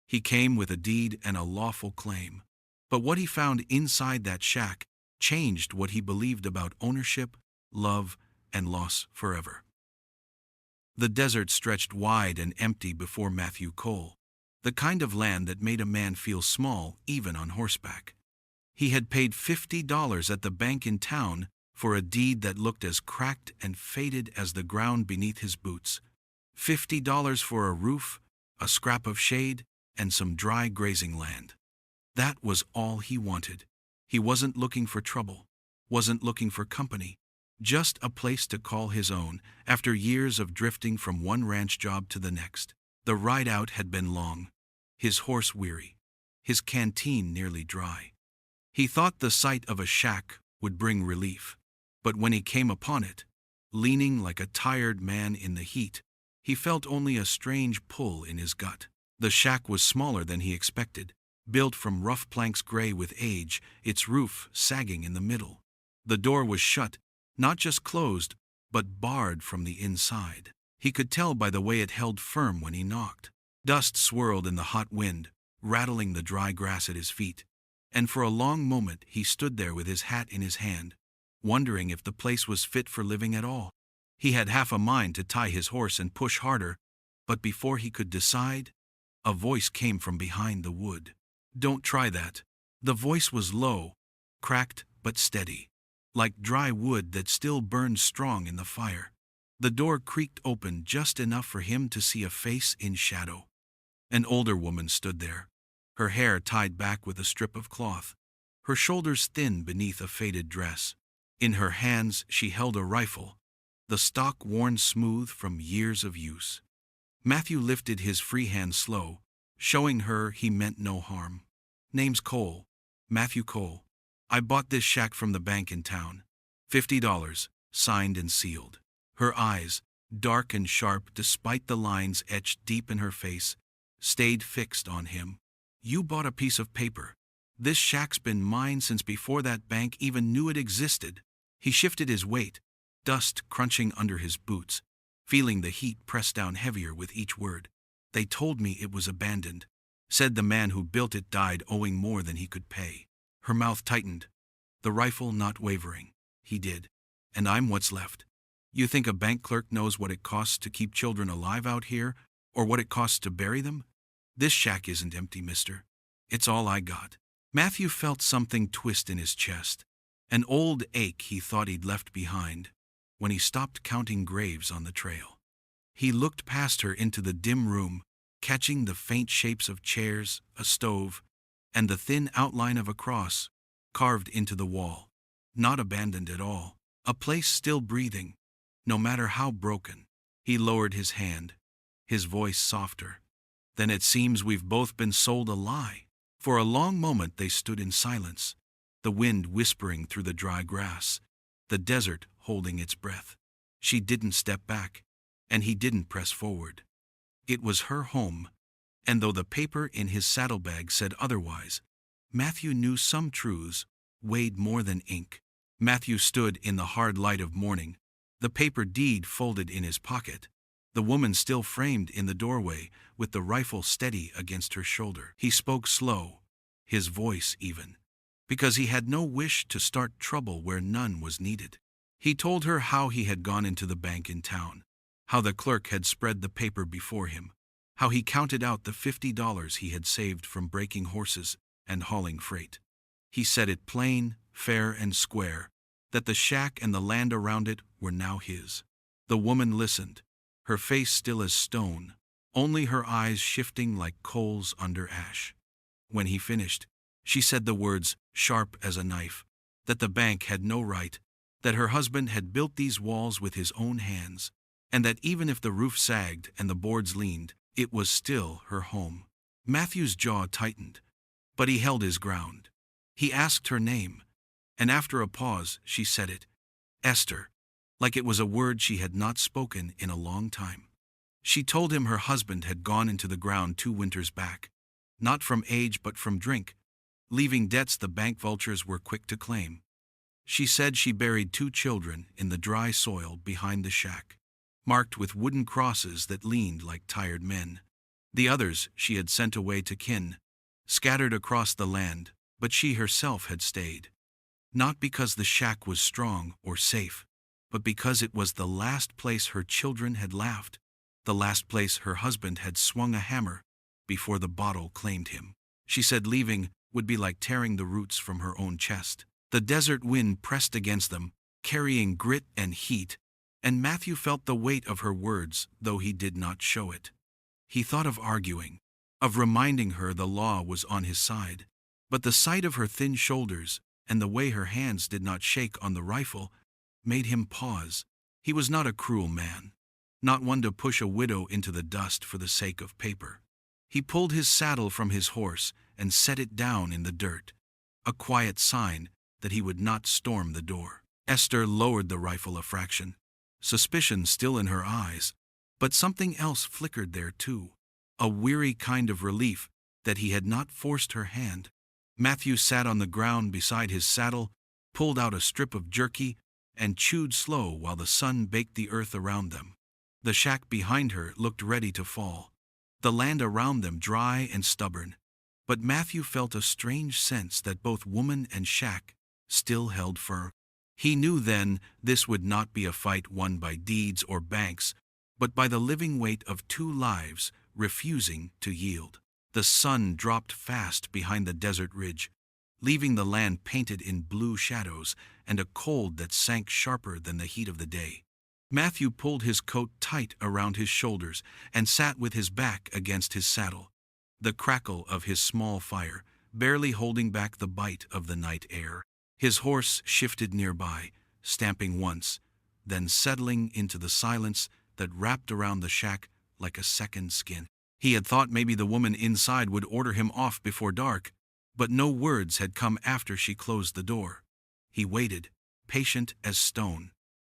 He came with a deed and a lawful claim. But what he found inside that shack changed what he believed about ownership, love, and loss forever. The desert stretched wide and empty before Matthew Cole, the kind of land that made a man feel small even on horseback. He had paid $50 at the bank in town for a deed that looked as cracked and faded as the ground beneath his boots. $50 for a roof, a scrap of shade, and some dry grazing land. That was all he wanted. He wasn't looking for trouble, wasn't looking for company, just a place to call his own after years of drifting from one ranch job to the next. The ride out had been long, his horse weary, his canteen nearly dry. He thought the sight of a shack would bring relief, but when he came upon it, leaning like a tired man in the heat, he felt only a strange pull in his gut. The shack was smaller than he expected, built from rough planks gray with age, its roof sagging in the middle. The door was shut, not just closed, but barred from the inside. He could tell by the way it held firm when he knocked. Dust swirled in the hot wind, rattling the dry grass at his feet, and for a long moment he stood there with his hat in his hand, wondering if the place was fit for living at all. He had half a mind to tie his horse and push harder, but before he could decide, a voice came from behind the wood. "Don't try that." The voice was low, cracked but steady, like dry wood that still burned strong in the fire. The door creaked open just enough for him to see a face in shadow. An older woman stood there, her hair tied back with a strip of cloth, her shoulders thin beneath a faded dress. In her hands she held a rifle, the stock worn smooth from years of use. Matthew lifted his free hand slow, showing her he meant no harm. "Name's Cole, Matthew Cole. I bought this shack from the bank in town. $50, signed and sealed." Her eyes, dark and sharp despite the lines etched deep in her face, stayed fixed on him. "You bought a piece of paper. This shack's been mine since before that bank even knew it existed." He shifted his weight, dust crunching under his boots, feeling the heat press down heavier with each word. "They told me it was abandoned. Said the man who built it died owing more than he could pay." Her mouth tightened, the rifle not wavering. "He did, and I'm what's left. You think a bank clerk knows what it costs to keep children alive out here, or what it costs to bury them? This shack isn't empty, mister. It's all I got." Matthew felt something twist in his chest, an old ache he thought he'd left behind, when he stopped counting graves on the trail. He looked past her into the dim room, catching the faint shapes of chairs, a stove, and the thin outline of a cross carved into the wall. Not abandoned at all, a place still breathing, no matter how broken. He lowered his hand, his voice softer. "Then it seems we've both been sold a lie." For a long moment they stood in silence, the wind whispering through the dry grass, the desert holding its breath. She didn't step back, and he didn't press forward. It was her home, and though the paper in his saddlebag said otherwise, Matthew knew some truths weighed more than ink. Matthew stood in the hard light of morning, the paper deed folded in his pocket, the woman still framed in the doorway with the rifle steady against her shoulder. He spoke slow, his voice even, because he had no wish to start trouble where none was needed. He told her how he had gone into the bank in town, how the clerk had spread the paper before him, how he counted out the $50 he had saved from breaking horses and hauling freight. He said it plain, fair, and square, that the shack and the land around it were now his. The woman listened, her face still as stone, only her eyes shifting like coals under ash. When he finished, she said the words, sharp as a knife, that the bank had no right, that her husband had built these walls with his own hands, and that even if the roof sagged and the boards leaned, it was still her home. Matthew's jaw tightened, but he held his ground. He asked her name, and after a pause she said it, Esther, like it was a word she had not spoken in a long time. She told him her husband had gone into the ground 2 winters back, not from age but from drink, leaving debts the bank vultures were quick to claim. She said she buried 2 children in the dry soil behind the shack, marked with wooden crosses that leaned like tired men. The others she had sent away to kin, scattered across the land, but she herself had stayed. Not because the shack was strong or safe, but because it was the last place her children had laughed, the last place her husband had swung a hammer before the bottle claimed him. She said leaving would be like tearing the roots from her own chest. The desert wind pressed against them, carrying grit and heat, and Matthew felt the weight of her words, though he did not show it. He thought of arguing, of reminding her the law was on his side, but the sight of her thin shoulders and the way her hands did not shake on the rifle made him pause. He was not a cruel man, not one to push a widow into the dust for the sake of paper. He pulled his saddle from his horse and set it down in the dirt, a quiet sign that he would not storm the door. Esther lowered the rifle a fraction, suspicion still in her eyes, but something else flickered there too, a weary kind of relief that he had not forced her hand. Matthew sat on the ground beside his saddle, pulled out a strip of jerky, and chewed slow while the sun baked the earth around them. The shack behind her looked ready to fall, the land around them dry and stubborn, but Matthew felt a strange sense that both woman and shack still held firm. He knew then this would not be a fight won by deeds or banks, but by the living weight of two lives refusing to yield. The sun dropped fast behind the desert ridge, leaving the land painted in blue shadows and a cold that sank sharper than the heat of the day. Matthew pulled his coat tight around his shoulders and sat with his back against his saddle, the crackle of his small fire barely holding back the bite of the night air. His horse shifted nearby, stamping once, then settling into the silence that wrapped around the shack like a second skin. He had thought maybe the woman inside would order him off before dark, but no words had come after she closed the door. He waited, patient as stone,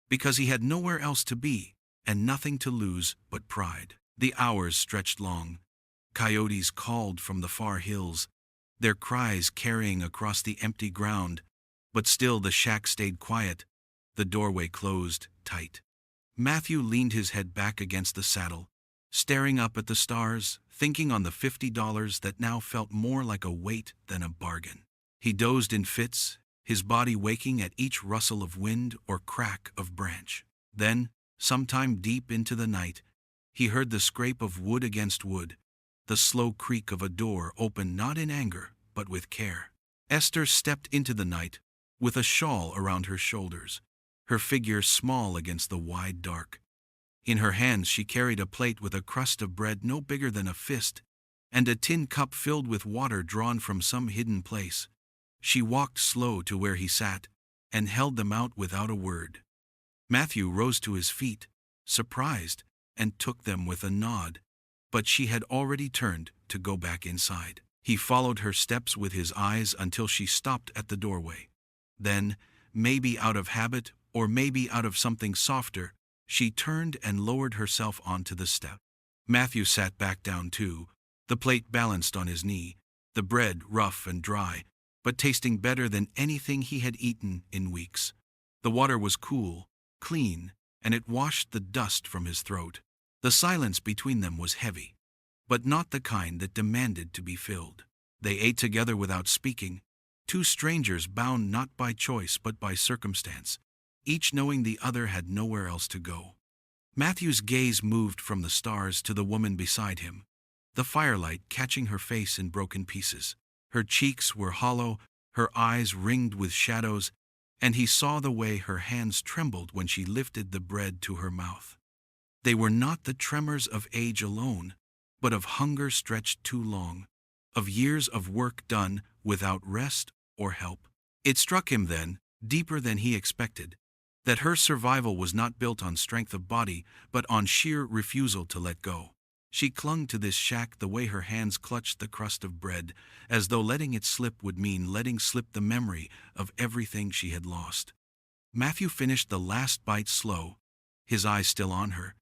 because he had nowhere else to be and nothing to lose but pride. The hours stretched long. Coyotes called from the far hills, their cries carrying across the empty ground, but still the shack stayed quiet, the doorway closed tight. Matthew leaned his head back against the saddle, staring up at the stars, thinking on the $50 that now felt more like a weight than a bargain. He dozed in fits, his body waking at each rustle of wind or crack of branch. Then, sometime deep into the night, he heard the scrape of wood against wood, the slow creak of a door opened not in anger, but with care. Esther stepped into the night, with a shawl around her shoulders, her figure small against the wide dark. In her hands she carried a plate with a crust of bread no bigger than a fist, and a tin cup filled with water drawn from some hidden place. She walked slow to where he sat, and held them out without a word. Matthew rose to his feet, surprised, and took them with a nod, but she had already turned to go back inside. He followed her steps with his eyes until she stopped at the doorway. Then, maybe out of habit, or maybe out of something softer, she turned and lowered herself onto the step. Matthew sat back down too, the plate balanced on his knee, the bread rough and dry, but tasting better than anything he had eaten in weeks. The water was cool, clean, and it washed the dust from his throat. The silence between them was heavy, but not the kind that demanded to be filled. They ate together without speaking, two strangers bound not by choice but by circumstance, each knowing the other had nowhere else to go. Matthew's gaze moved from the stars to the woman beside him, the firelight catching her face in broken pieces. Her cheeks were hollow, her eyes ringed with shadows, and he saw the way her hands trembled when she lifted the bread to her mouth. They were not the tremors of age alone, but of hunger stretched too long, of years of work done without rest or help. It struck him then, deeper than he expected, that her survival was not built on strength of body, but on sheer refusal to let go. She clung to this shack the way her hands clutched the crust of bread, as though letting it slip would mean letting slip the memory of everything she had lost. Matthew finished the last bite slow, his eyes still on her,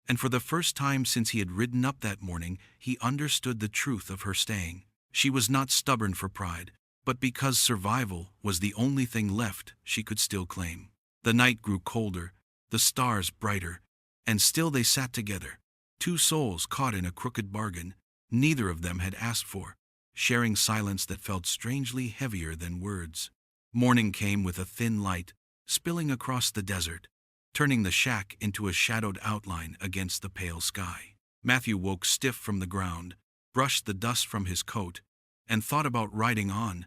and for the first time since he had ridden up that morning, he understood the truth of her staying. She was not stubborn for pride, but because survival was the only thing left she could still claim. The night grew colder, the stars brighter, and still they sat together, two souls caught in a crooked bargain, neither of them had asked for, sharing silence that felt strangely heavier than words. Morning came with a thin light, spilling across the desert, turning the shack into a shadowed outline against the pale sky. Matthew woke stiff from the ground, brushed the dust from his coat, and thought about riding on,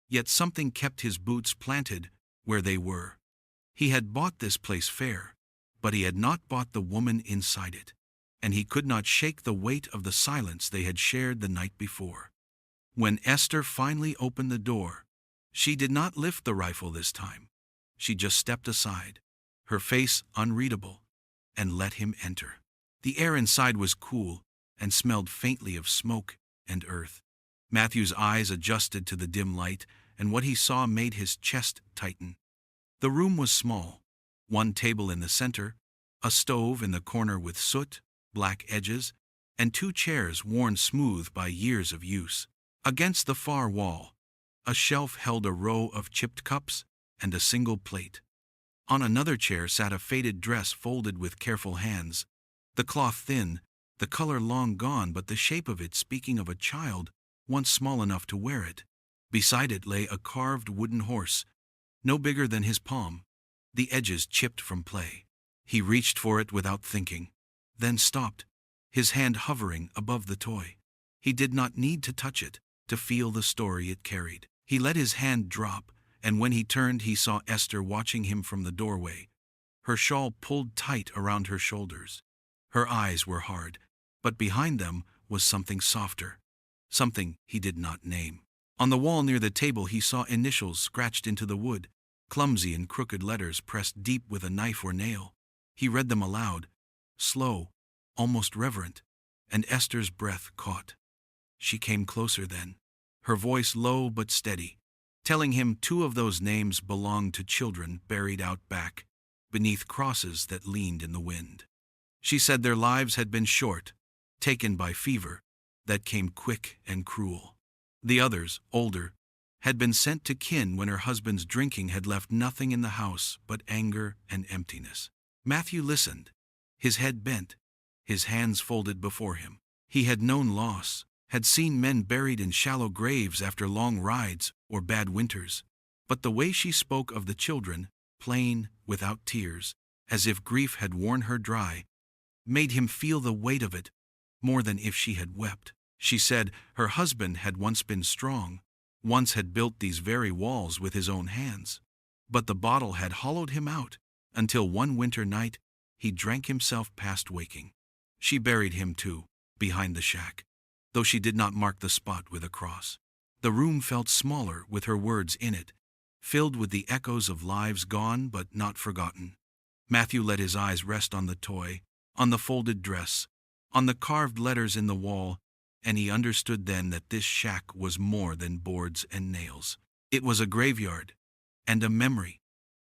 yet something kept his boots planted where they were. He had bought this place fair, but he had not bought the woman inside it, and he could not shake the weight of the silence they had shared the night before. When Esther finally opened the door, she did not lift the rifle this time. She just stepped aside, her face unreadable, and let him enter. The air inside was cool and smelled faintly of smoke and earth. Matthew's eyes adjusted to the dim light, and what he saw made his chest tighten. The room was small, one table in the center, a stove in the corner with soot, black edges, and two chairs worn smooth by years of use. Against the far wall, a shelf held a row of chipped cups and a single plate. On another chair sat a faded dress folded with careful hands, the cloth thin, the color long gone, but the shape of it speaking of a child once small enough to wear it. Beside it lay a carved wooden horse, no bigger than his palm, the edges chipped from play. He reached for it without thinking, then stopped, his hand hovering above the toy. He did not need to touch it to feel the story it carried. He let his hand drop, and when he turned he saw Esther watching him from the doorway, her shawl pulled tight around her shoulders. Her eyes were hard, but behind them was something softer, something he did not name. On the wall near the table he saw initials scratched into the wood, clumsy and crooked letters pressed deep with a knife or nail. He read them aloud, slow, almost reverent, and Esther's breath caught. She came closer then, her voice low but steady, telling him two of those names belonged to children buried out back, beneath crosses that leaned in the wind. She said their lives had been short, taken by fever that came quick and cruel. The others, older, had been sent to kin when her husband's drinking had left nothing in the house but anger and emptiness. Matthew listened, his head bent, his hands folded before him. He had known loss, had seen men buried in shallow graves after long rides or bad winters, but the way she spoke of the children, plain, without tears, as if grief had worn her dry, made him feel the weight of it more than if she had wept. She said her husband had once been strong, once had built these very walls with his own hands, but the bottle had hollowed him out until one winter night he drank himself past waking. She buried him too, behind the shack, though she did not mark the spot with a cross. The room felt smaller with her words in it, filled with the echoes of lives gone but not forgotten. Matthew let his eyes rest on the toy, on the folded dress, on the carved letters in the wall, and he understood then that this shack was more than boards and nails. It was a graveyard and a memory,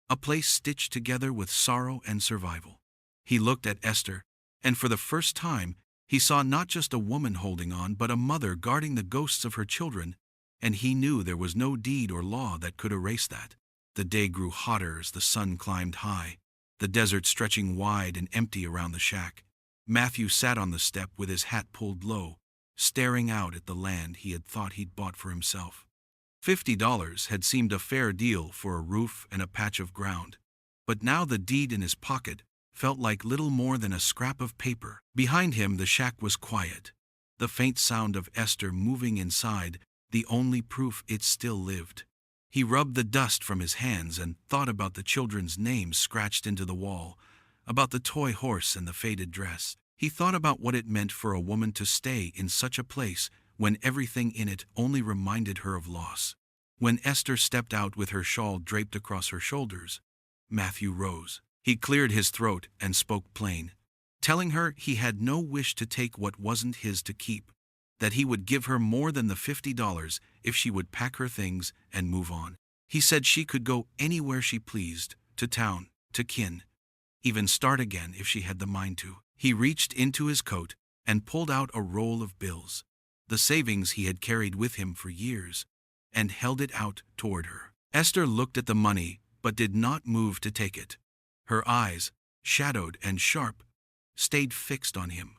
a place stitched together with sorrow and survival. He looked at Esther, and for the first time he saw not just a woman holding on, but a mother guarding the ghosts of her children, and he knew there was no deed or law that could erase that. The day grew hotter as the sun climbed high, the desert stretching wide and empty around the shack. Matthew sat on the step with his hat pulled low, staring out at the land he had thought he'd bought for himself. $50 had seemed a fair deal for a roof and a patch of ground, but now the deed in his pocket felt like little more than a scrap of paper. Behind him the shack was quiet, the faint sound of Esther moving inside, the only proof it still lived. He rubbed the dust from his hands and thought about the children's names scratched into the wall, about the toy horse and the faded dress. He thought about what it meant for a woman to stay in such a place when everything in it only reminded her of loss. When Esther stepped out with her shawl draped across her shoulders, Matthew rose. He cleared his throat and spoke plain, telling her he had no wish to take what wasn't his to keep, that he would give her more than the $50 if she would pack her things and move on. He said she could go anywhere she pleased, to town, to kin, even start again if she had the mind to. He reached into his coat and pulled out a roll of bills, the savings he had carried with him for years, and held it out toward her. Esther looked at the money but did not move to take it. Her eyes, shadowed and sharp, stayed fixed on him.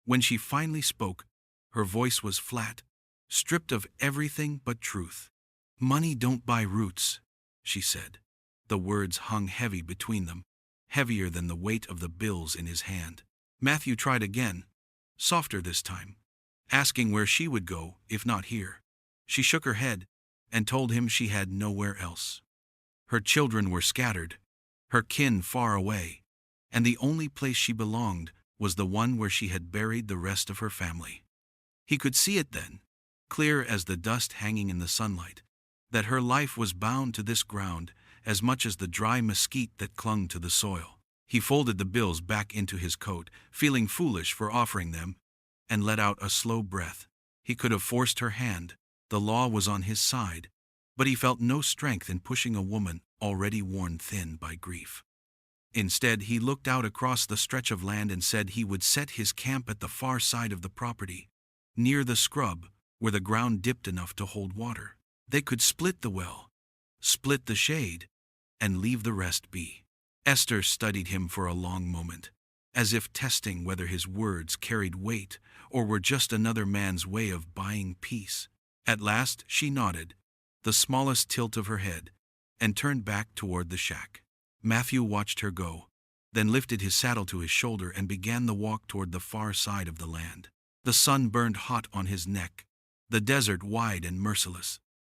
When she finally spoke, Her voice was flat, stripped of everything but truth. "Money don't buy roots," she said. The words hung heavy between them, heavier than the weight of the bills in his hand. Matthew tried again, softer this time, asking where she would go if not here. She shook her head and told him she had nowhere else. Her children were scattered, her kin far away, and the only place she belonged was the one where she had buried the rest of her family. He could see it then, clear as the dust hanging in the sunlight, that her life was bound to this ground as much as the dry mesquite that clung to the soil. He folded the bills back into his coat, feeling foolish for offering them, and let out a slow breath. He could have forced her hand, the law was on his side, but he felt no strength in pushing a woman already worn thin by grief. Instead, he looked out across the stretch of land and said he would set his camp at the far side of the property, near the scrub, where the ground dipped enough to hold water. They could split the well, split the shade, and leave the rest be. Esther studied him for a long moment, as if testing whether his words carried weight or were just another man's way of buying peace. At last she nodded, the smallest tilt of her head, and turned back toward the shack. Matthew watched her go, then lifted his saddle to his shoulder and began the walk toward the far side of the land. The sun burned hot on his neck, the desert wide and merciless.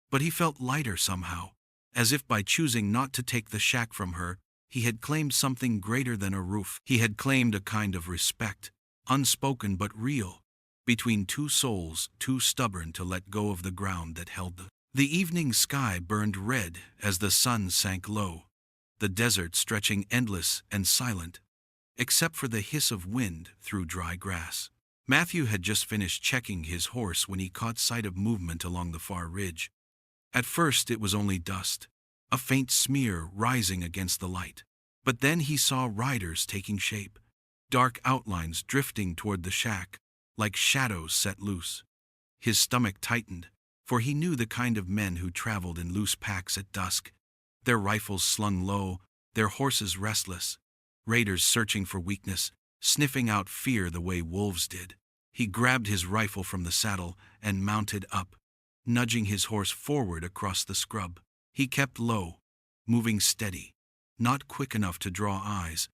But he felt lighter somehow, as if by choosing not to take the shack from her, he had claimed something greater than a roof. He had claimed a kind of respect, unspoken but real, between two souls too stubborn to let go of the ground that held them. The evening sky burned red as the sun sank low, the desert stretching endless and silent, except for the hiss of wind through dry grass. Matthew had just finished checking his horse when he caught sight of movement along the far ridge. At first it was only dust, a faint smear rising against the light. But then he saw riders taking shape, dark outlines drifting toward the shack, like shadows set loose. His stomach tightened, for he knew the kind of men who traveled in loose packs at dusk, their rifles slung low, their horses restless, raiders searching for weakness, sniffing out fear the way wolves did. He grabbed his rifle from the saddle and mounted up, nudging his horse forward across the scrub. He kept low, moving steady, not quick enough to draw eyes,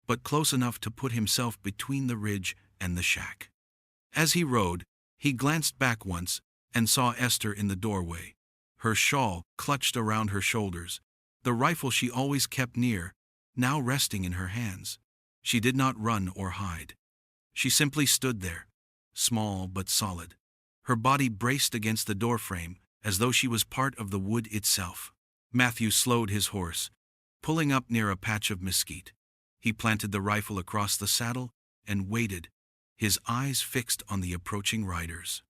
but close enough to put himself between the ridge and the shack. As he rode, he glanced back once and saw Esther in the doorway, her shawl clutched around her shoulders, the rifle she always kept near, now resting in her hands. She did not run or hide. She simply stood there, small but solid, her body braced against the doorframe as though she was part of the wood itself. Matthew slowed his horse, pulling up near a patch of mesquite. He planted the rifle across the saddle and waited, his eyes fixed on the approaching riders.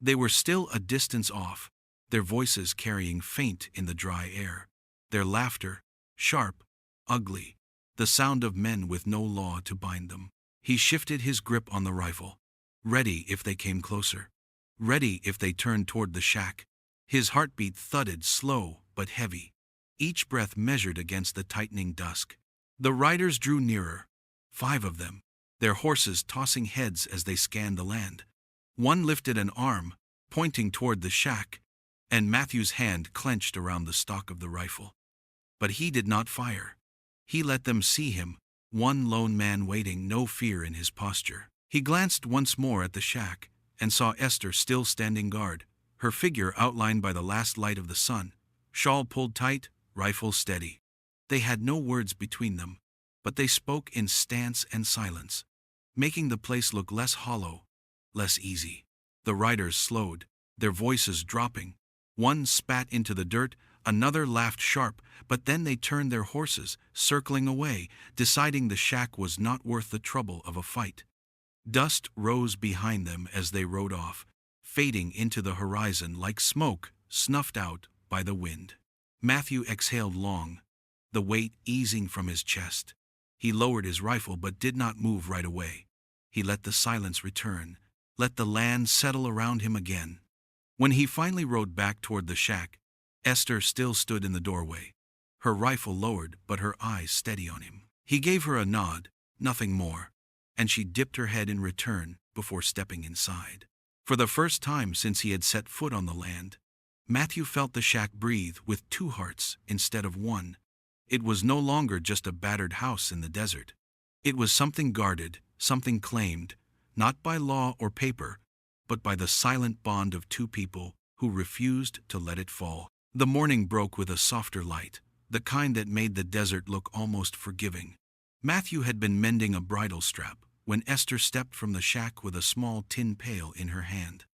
They were still a distance off, their voices carrying faint in the dry air, their laughter sharp, ugly, the sound of men with no law to bind them. He shifted his grip on the rifle, ready if they came closer, ready if they turned toward the shack. His heartbeat thudded slow but heavy, each breath measured against the tightening dusk. The riders drew nearer, 5 of them, their horses tossing heads as they scanned the land. One lifted an arm, pointing toward the shack, and Matthew's hand clenched around the stock of the rifle. But he did not fire. He let them see him, one lone man waiting, no fear in his posture. He glanced once more at the shack and saw Esther still standing guard, her figure outlined by the last light of the sun, shawl pulled tight, rifle steady. They had no words between them, but they spoke in stance and silence, making the place look less hollow, less easy. The riders slowed, their voices dropping. One spat into the dirt, another laughed sharp, but then they turned their horses, circling away, deciding the shack was not worth the trouble of a fight. Dust rose behind them as they rode off, fading into the horizon like smoke snuffed out by the wind. Matthew exhaled long, the weight easing from his chest. He lowered his rifle but did not move right away. He let the silence return, let the land settle around him again. When he finally rode back toward the shack, Esther still stood in the doorway, her rifle lowered but her eyes steady on him. He gave her a nod, nothing more, and she dipped her head in return before stepping inside. For the first time since he had set foot on the land, Matthew felt the shack breathe with two hearts instead of one. It was no longer just a battered house in the desert. It was something guarded, something claimed, not by law or paper, but by the silent bond of two people who refused to let it fall. The morning broke with a softer light, the kind that made the desert look almost forgiving. Matthew had been mending a bridle strap when Esther stepped from the shack with a small tin pail in her hand.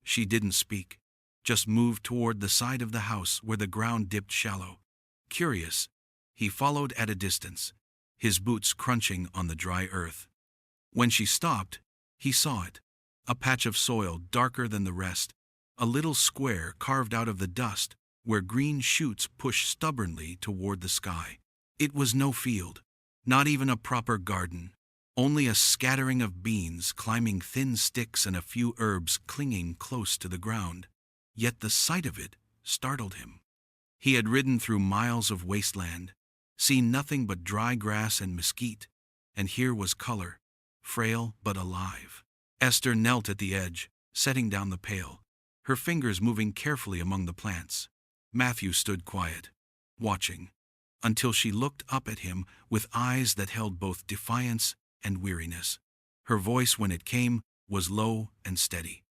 She didn't speak, just moved toward the side of the house where the ground dipped shallow. Curious, he followed at a distance, his boots crunching on the dry earth. When she stopped, he saw it, a patch of soil darker than the rest, a little square carved out of the dust where green shoots pushed stubbornly toward the sky. It was no field, not even a proper garden, only a scattering of beans climbing thin sticks and a few herbs clinging close to the ground. Yet the sight of it startled him. He had ridden through miles of wasteland, seen nothing but dry grass and mesquite, and here was color, frail but alive. Esther knelt at the edge, setting down the pail, her fingers moving carefully among the plants. Matthew stood quiet, watching, until she looked up at him with eyes that held both defiance and weariness. Her voice, when it came, was low and steady.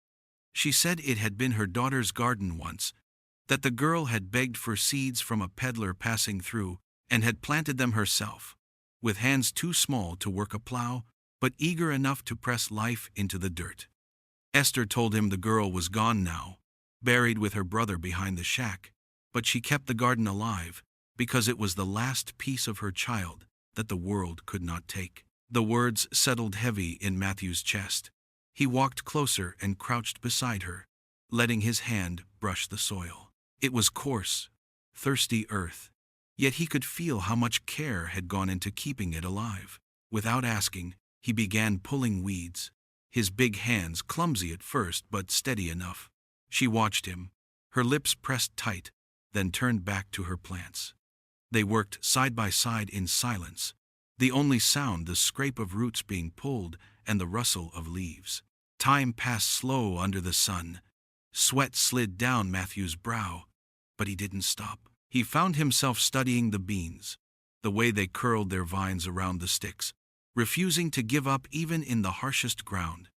She said it had been her daughter's garden once, that the girl had begged for seeds from a peddler passing through and had planted them herself, with hands too small to work a plow, but eager enough to press life into the dirt. Esther told him the girl was gone now, buried with her brother behind the shack, but she kept the garden alive because it was the last piece of her child that the world could not take. The words settled heavy in Matthew's chest. He walked closer and crouched beside her, letting his hand brush the soil. It was coarse, thirsty earth, yet he could feel how much care had gone into keeping it alive. Without asking, he began pulling weeds, his big hands clumsy at first but steady enough. She watched him, her lips pressed tight, then turned back to her plants. They worked side by side in silence, the only sound the scrape of roots being pulled and the rustle of leaves. Time passed slow under the sun. Sweat slid down Matthew's brow, but he didn't stop. He found himself studying the beans, the way they curled their vines around the sticks, refusing to give up even in the harshest ground.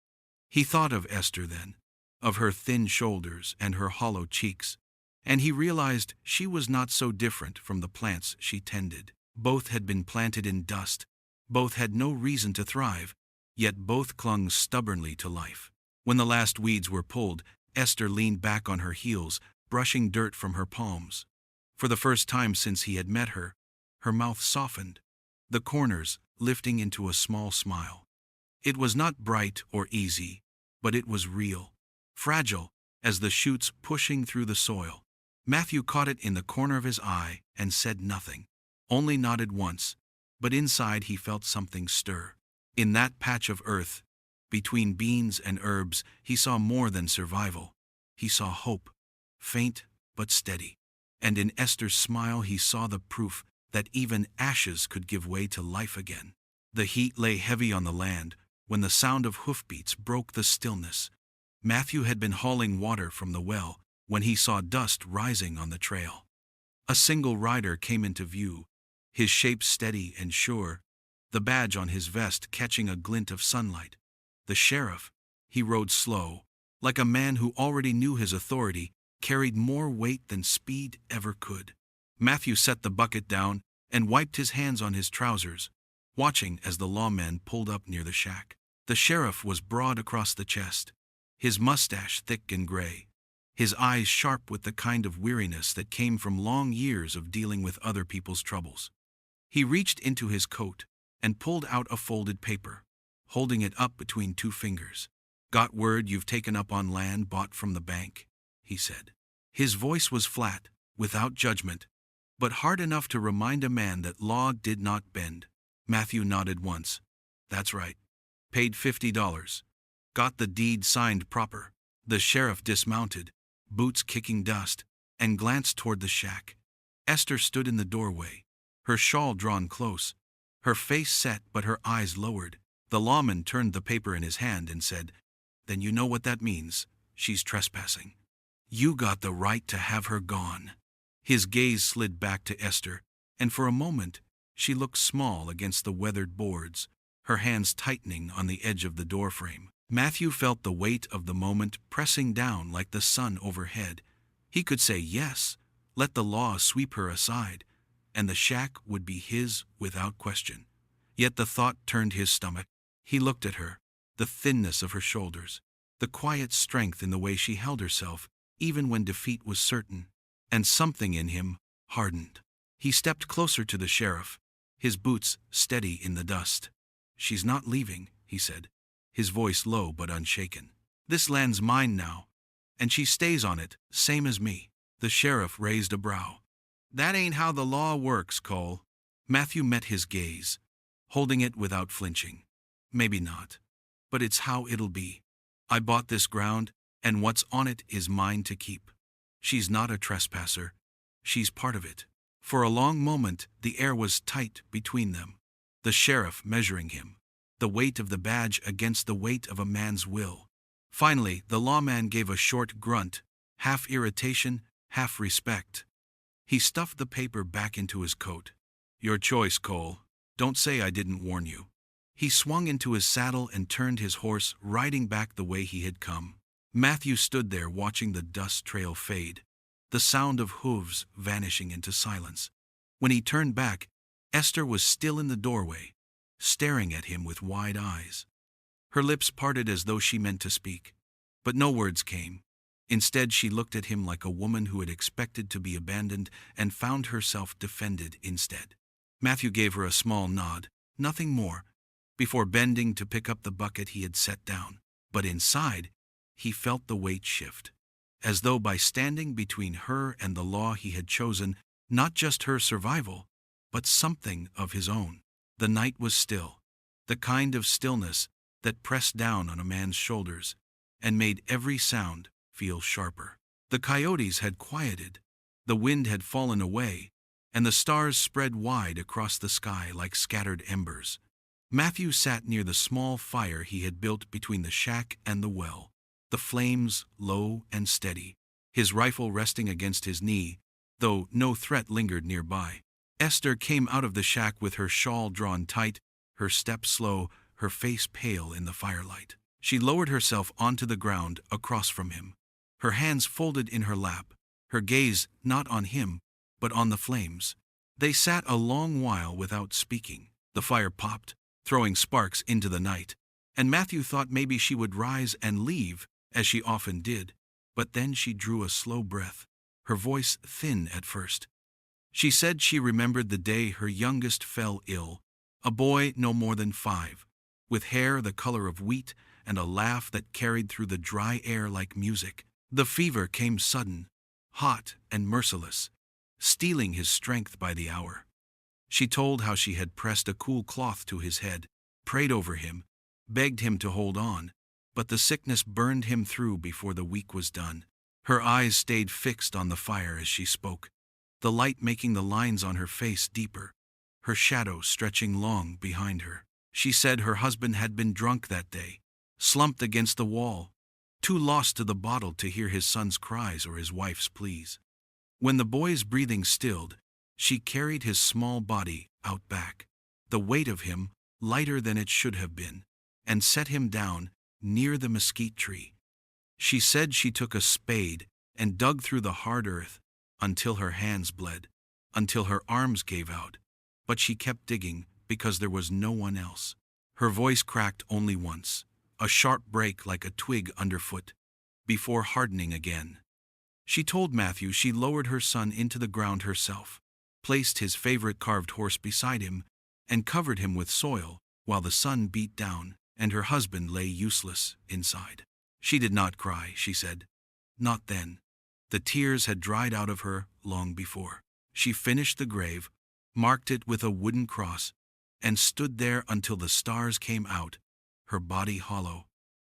He thought of Esther then, of her thin shoulders and her hollow cheeks, and he realized she was not so different from the plants she tended. Both had been planted in dust, both had no reason to thrive, yet both clung stubbornly to life. When the last weeds were pulled, Esther leaned back on her heels, brushing dirt from her palms. For the first time since he had met her, her mouth softened, the corners lifting into a small smile. It was not bright or easy, but it was real, fragile as the shoots pushing through the soil. Matthew caught it in the corner of his eye and said nothing, only nodded once, but inside he felt something stir. In that patch of earth, between beans and herbs, he saw more than survival. He saw hope, faint but steady. And in Esther's smile he saw the proof that even ashes could give way to life again. The heat lay heavy on the land when the sound of hoofbeats broke the stillness. Matthew had been hauling water from the well when he saw dust rising on the trail. A single rider came into view, his shape steady and sure, the badge on his vest catching a glint of sunlight. The sheriff, he rode slow, like a man who already knew his authority carried more weight than speed ever could. Matthew set the bucket down and wiped his hands on his trousers, watching as the lawman pulled up near the shack. The sheriff was broad across the chest, his mustache thick and gray, his eyes sharp with the kind of weariness that came from long years of dealing with other people's troubles. He reached into his coat and pulled out a folded paper, holding it up between two fingers. "Got word you've taken up on land bought from the bank," he said. His voice was flat, without judgment, but hard enough to remind a man that law did not bend. Matthew nodded once. "That's right. Paid $50. Got the deed signed proper." The sheriff dismounted, boots kicking dust, and glanced toward the shack. Esther stood in the doorway, her shawl drawn close, her face set but her eyes lowered. The lawman turned the paper in his hand and said, then you know what that means. She's trespassing. You got the right to have her gone." His gaze slid back to Esther, and for a moment, she looked small against the weathered boards, her hands tightening on the edge of the doorframe. Matthew felt the weight of the moment pressing down like the sun overhead. He could say yes, let the law sweep her aside, and the shack would be his without question. Yet the thought turned his stomach. He looked at her, the thinness of her shoulders, the quiet strength in the way she held herself, even when defeat was certain, and something in him hardened. He stepped closer to the sheriff, his boots steady in the dust. "She's not leaving," he said, his voice low but unshaken. "This land's mine now, and she stays on it, same as me." The sheriff raised a brow. "That ain't how the law works, Cole." Matthew met his gaze, holding it without flinching. "Maybe not, but it's how it'll be. I bought this ground, and what's on it is mine to keep. She's not a trespasser. She's part of it." For a long moment, the air was tight between them, the sheriff measuring him, the weight of the badge against the weight of a man's will. Finally, the lawman gave a short grunt, half irritation, half respect. He stuffed the paper back into his coat. "Your choice, Cole. Don't say I didn't warn you." He swung into his saddle and turned his horse, riding back the way he had come. Matthew stood there watching the dust trail fade, the sound of hooves vanishing into silence. When he turned back, Esther was still in the doorway, staring at him with wide eyes. Her lips parted as though she meant to speak, but no words came. Instead, she looked at him like a woman who had expected to be abandoned and found herself defended instead. Matthew gave her a small nod, nothing more, before bending to pick up the bucket he had set down. But inside, he felt the weight shift, as though by standing between her and the law he had chosen, not just her survival, but something of his own. The night was still, the kind of stillness that pressed down on a man's shoulders and made every sound feel sharper. The coyotes had quieted, the wind had fallen away, and the stars spread wide across the sky like scattered embers. Matthew sat near the small fire he had built between the shack and the well, the flames low and steady, his rifle resting against his knee, though no threat lingered nearby. Esther came out of the shack with her shawl drawn tight, her step slow, her face pale in the firelight. She lowered herself onto the ground across from him, her hands folded in her lap, her gaze not on him, but on the flames. They sat a long while without speaking. The fire popped, throwing sparks into the night, and Matthew thought maybe she would rise and leave, as she often did. But then she drew a slow breath, her voice thin at first. She said she remembered the day her youngest fell ill, a boy no more than 5, with hair the color of wheat and a laugh that carried through the dry air like music. The fever came sudden, hot and merciless, stealing his strength by the hour. She told how she had pressed a cool cloth to his head, prayed over him, begged him to hold on, but the sickness burned him through before the week was done. Her eyes stayed fixed on the fire as she spoke, the light making the lines on her face deeper, her shadow stretching long behind her. She said her husband had been drunk that day, slumped against the wall, too lost to the bottle to hear his son's cries or his wife's pleas. When the boy's breathing stilled, she carried his small body out back, the weight of him lighter than it should have been, and set him down near the mesquite tree. She said she took a spade and dug through the hard earth until her hands bled, until her arms gave out, but she kept digging because there was no one else. Her voice cracked only once, a sharp break like a twig underfoot, before hardening again. She told Matthew she lowered her son into the ground herself, placed his favorite carved horse beside him, and covered him with soil while the sun beat down and her husband lay useless inside. She did not cry, she said. Not then. The tears had dried out of her long before. She finished the grave, marked it with a wooden cross, and stood there until the stars came out, her body hollow,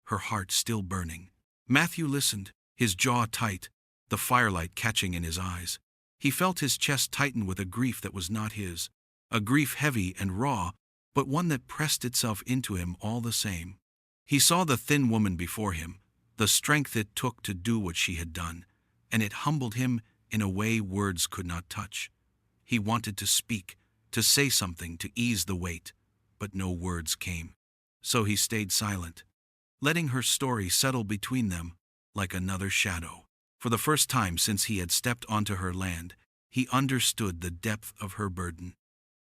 her heart still burning. Matthew listened, his jaw tight, the firelight catching in his eyes. He felt his chest tighten with a grief that was not his, a grief heavy and raw, but one that pressed itself into him all the same. He saw the thin woman before him, the strength it took to do what she had done, and it humbled him in a way words could not touch. He wanted to speak, to say something to ease the weight, but no words came. So he stayed silent, letting her story settle between them like another shadow. For the first time since he had stepped onto her land, he understood the depth of her burden.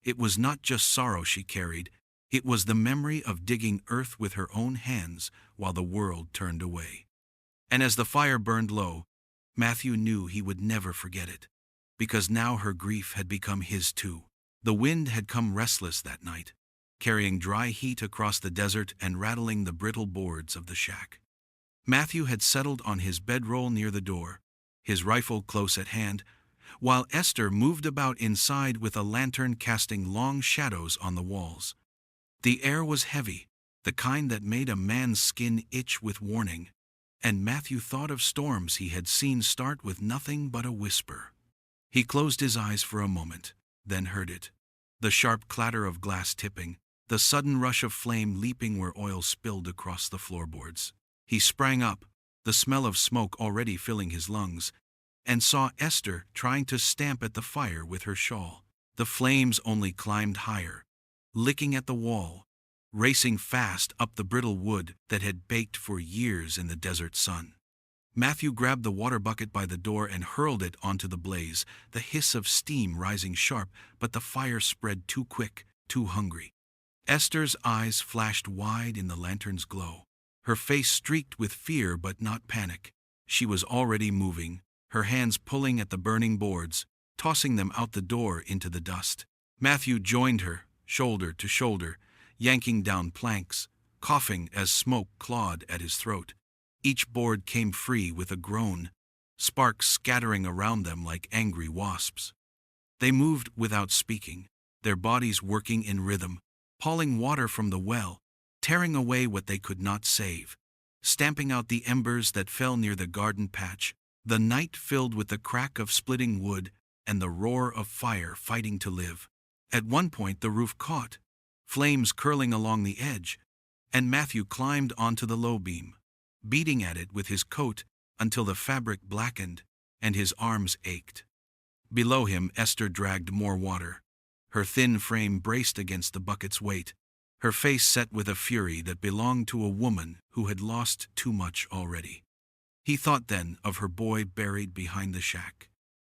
It was not just sorrow she carried, it was the memory of digging earth with her own hands while the world turned away. And as the fire burned low, Matthew knew he would never forget it, because now her grief had become his too. The wind had come restless that night, carrying dry heat across the desert and rattling the brittle boards of the shack. Matthew had settled on his bedroll near the door, his rifle close at hand, while Esther moved about inside with a lantern casting long shadows on the walls. The air was heavy, the kind that made a man's skin itch with warning, and Matthew thought of storms he had seen start with nothing but a whisper. He closed his eyes for a moment, then heard it. The sharp clatter of glass tipping, the sudden rush of flame leaping where oil spilled across the floorboards. He sprang up, the smell of smoke already filling his lungs, and saw Esther trying to stamp at the fire with her shawl. The flames only climbed higher, licking at the wall, racing fast up the brittle wood that had baked for years in the desert sun. Matthew grabbed the water bucket by the door and hurled it onto the blaze, the hiss of steam rising sharp, but the fire spread too quick, too hungry. Esther's eyes flashed wide in the lantern's glow, her face streaked with fear but not panic. She was already moving, her hands pulling at the burning boards, tossing them out the door into the dust. Matthew joined her, shoulder to shoulder, yanking down planks, coughing as smoke clawed at his throat. Each board came free with a groan, sparks scattering around them like angry wasps. They moved without speaking, their bodies working in rhythm, hauling water from the well, tearing away what they could not save, stamping out the embers that fell near the garden patch, the night filled with the crack of splitting wood and the roar of fire fighting to live. At one point the roof caught, flames curling along the edge, and Matthew climbed onto the low beam, beating at it with his coat until the fabric blackened and his arms ached. Below him Esther dragged more water, her thin frame braced against the bucket's weight, her face set with a fury that belonged to a woman who had lost too much already. He thought then of her boy buried behind the shack,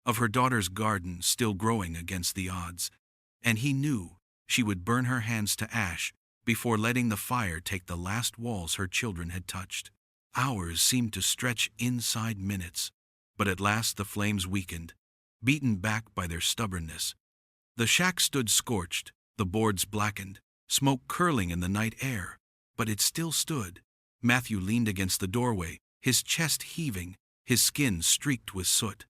of her daughter's garden still growing against the odds, and he knew she would burn her hands to ash before letting the fire take the last walls her children had touched. Hours seemed to stretch inside minutes, but at last the flames weakened, beaten back by their stubbornness. The shack stood scorched, the boards blackened, smoke curling in the night air, but it still stood. Matthew leaned against the doorway, his chest heaving, his skin streaked with soot.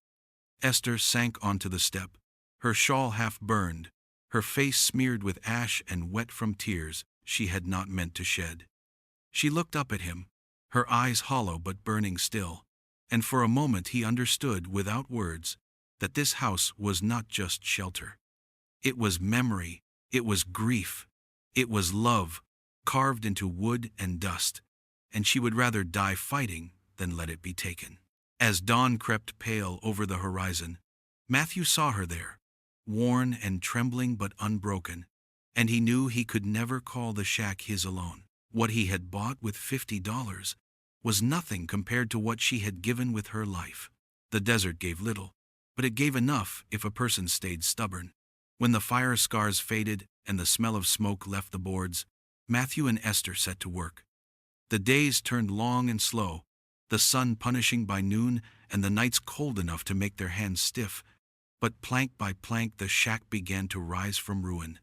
Esther sank onto the step, her shawl half burned, her face smeared with ash and wet from tears she had not meant to shed. She looked up at him, her eyes hollow but burning still, and for a moment he understood without words that this house was not just shelter. It was memory, it was grief, it was love, carved into wood and dust, and she would rather die fighting than let it be taken. As dawn crept pale over the horizon, Matthew saw her there, worn and trembling but unbroken, and he knew he could never call the shack his alone. What he had bought with $50 was nothing compared to what she had given with her life. The desert gave little, but it gave enough if a person stayed stubborn. When the fire scars faded and the smell of smoke left the boards, Matthew and Esther set to work. The days turned long and slow, the sun punishing by noon and the nights cold enough to make their hands stiff, but plank by plank the shack began to rise from ruin.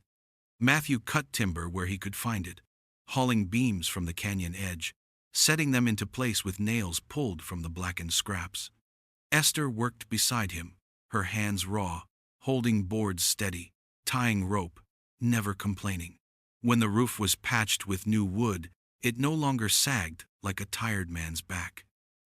Matthew cut timber where he could find it, hauling beams from the canyon edge, setting them into place with nails pulled from the blackened scraps. Esther worked beside him, her hands raw, holding boards steady, tying rope, never complaining. When the roof was patched with new wood, it no longer sagged like a tired man's back.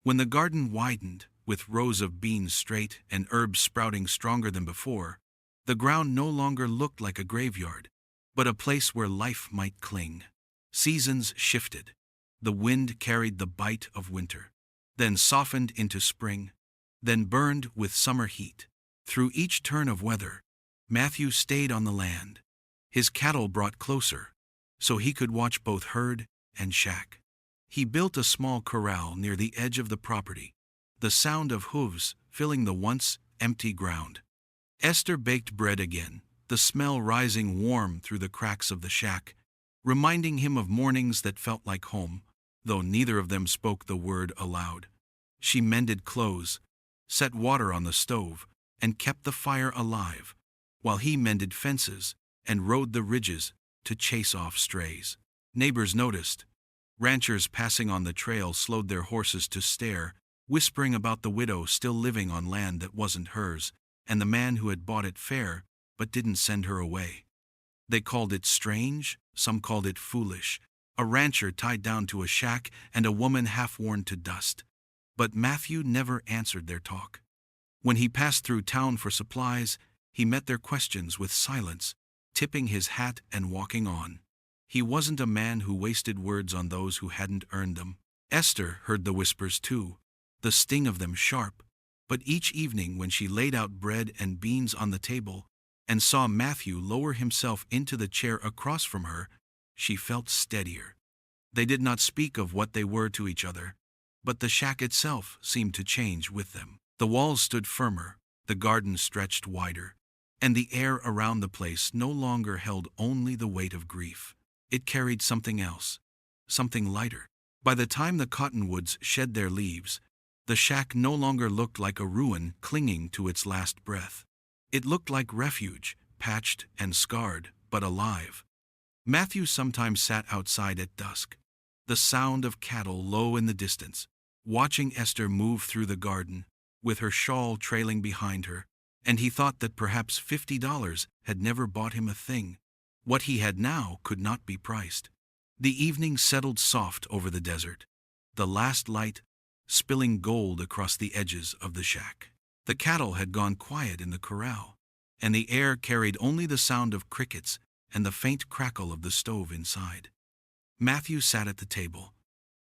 When the garden widened, with rows of beans straight and herbs sprouting stronger than before, the ground no longer looked like a graveyard, but a place where life might cling. Seasons shifted. The wind carried the bite of winter, then softened into spring, then burned with summer heat. Through each turn of weather, Matthew stayed on the land. His cattle brought closer, so he could watch both herd and shack. He built a small corral near the edge of the property, the sound of hooves filling the once empty ground. Esther baked bread again, the smell rising warm through the cracks of the shack, reminding him of mornings that felt like home, though neither of them spoke the word aloud. She mended clothes, set water on the stove, and kept the fire alive, while he mended fences and rode the ridges to chase off strays. Neighbors noticed. Ranchers passing on the trail slowed their horses to stare, whispering about the widow still living on land that wasn't hers, and the man who had bought it fair but didn't send her away. They called it strange, some called it foolish, a rancher tied down to a shack and a woman half-worn to dust. But Matthew never answered their talk. When he passed through town for supplies, he met their questions with silence, tipping his hat and walking on. He wasn't a man who wasted words on those who hadn't earned them. Esther heard the whispers too, the sting of them sharp, but each evening when she laid out bread and beans on the table and saw Matthew lower himself into the chair across from her, she felt steadier. They did not speak of what they were to each other, but the shack itself seemed to change with them. The walls stood firmer, the garden stretched wider, and the air around the place no longer held only the weight of grief. It carried something else, something lighter. By the time the cottonwoods shed their leaves, the shack no longer looked like a ruin clinging to its last breath. It looked like refuge, patched and scarred, but alive. Matthew sometimes sat outside at dusk, the sound of cattle low in the distance, watching Esther move through the garden, with her shawl trailing behind her, and he thought that perhaps $50 had never bought him a thing. What he had now could not be priced. The evening settled soft over the desert, the last light spilling gold across the edges of the shack. The cattle had gone quiet in the corral, and the air carried only the sound of crickets and the faint crackle of the stove inside. Matthew sat at the table,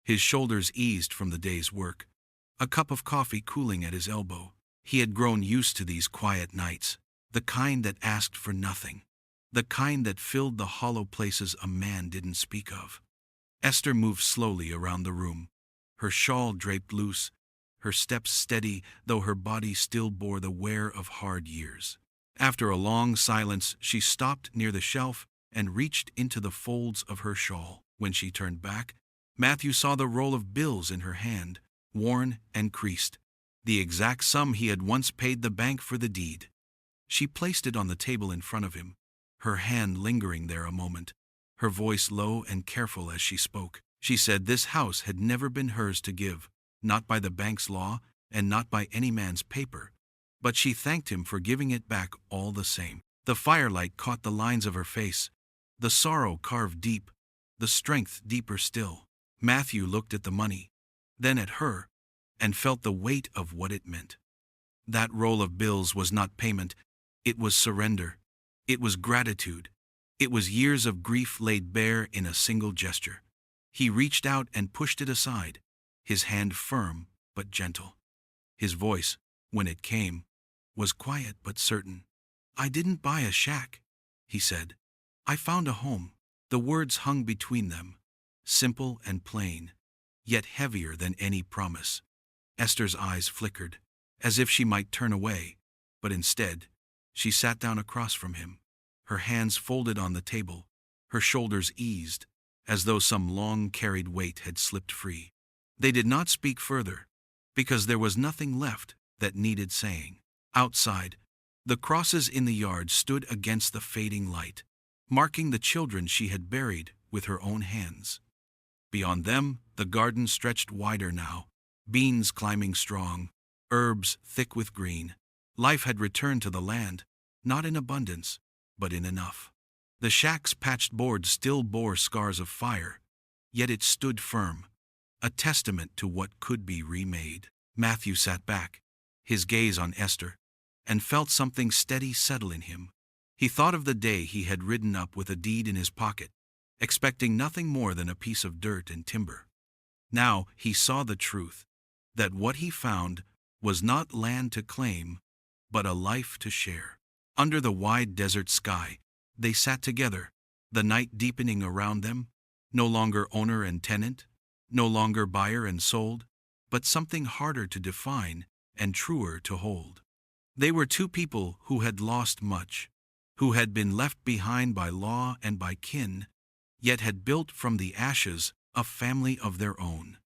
his shoulders eased from the day's work, a cup of coffee cooling at his elbow. He had grown used to these quiet nights, the kind that asked for nothing, the kind that filled the hollow places a man didn't speak of. Esther moved slowly around the room, her shawl draped loose, her steps steady, though her body still bore the wear of hard years. After a long silence, she stopped near the shelf and reached into the folds of her shawl. When she turned back, Matthew saw the roll of bills in her hand, worn and creased, the exact sum he had once paid the bank for the deed. She placed it on the table in front of him, her hand lingering there a moment, her voice low and careful as she spoke. She said this house had never been hers to give, not by the bank's law and not by any man's paper, but she thanked him for giving it back all the same. The firelight caught the lines of her face, the sorrow carved deep, the strength deeper still. Matthew looked at the money, then at her, and felt the weight of what it meant. That roll of bills was not payment, it was surrender, it was gratitude, it was years of grief laid bare in a single gesture. He reached out and pushed it aside, his hand firm but gentle. His voice, when it came, was quiet but certain. "I didn't buy a shack," he said. "I found a home." The words hung between them, simple and plain, yet heavier than any promise. Esther's eyes flickered, as if she might turn away, but instead, she sat down across from him, her hands folded on the table, her shoulders eased, as though some long-carried weight had slipped free. They did not speak further, because there was nothing left that needed saying. Outside, the crosses in the yard stood against the fading light, marking the children she had buried with her own hands. Beyond them, the garden stretched wider now, beans climbing strong, herbs thick with green. Life had returned to the land, not in abundance, but in enough. The shack's patched boards still bore scars of fire, yet it stood firm, a testament to what could be remade. Matthew sat back, his gaze on Esther, and felt something steady settle in him. He thought of the day he had ridden up with a deed in his pocket, expecting nothing more than a piece of dirt and timber. Now he saw the truth, that what he found was not land to claim, but a life to share. Under the wide desert sky, they sat together, the night deepening around them, no longer owner and tenant, no longer buyer and sold, but something harder to define and truer to hold. They were two people who had lost much, who had been left behind by law and by kin, yet had built from the ashes a family of their own.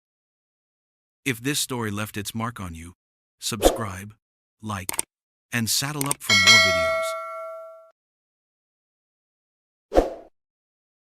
If this story left its mark on you, subscribe, like, and saddle up for more videos.